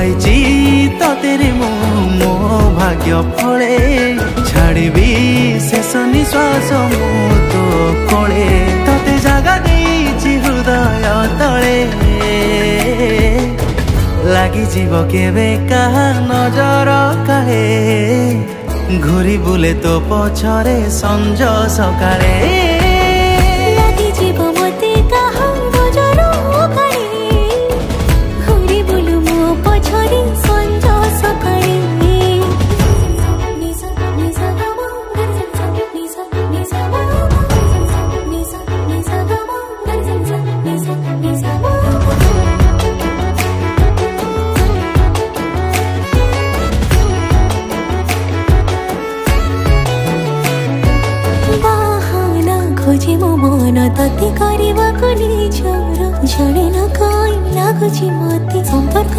पाइची तेरे मो भाग्य फले छाड़बी शेष निश्वास मु तो कोले तते जगह देइछि हृदय तले लगी जीव केबे कहा नजर काहे घूरी बुले तो पछरे संज सकाळे लगी जीव मते कहा नजर काहे घूरी बुलु मो पछरे संज सकाळे खोजे मो मन तते करने जड़े न कई लगुच मते संपर्क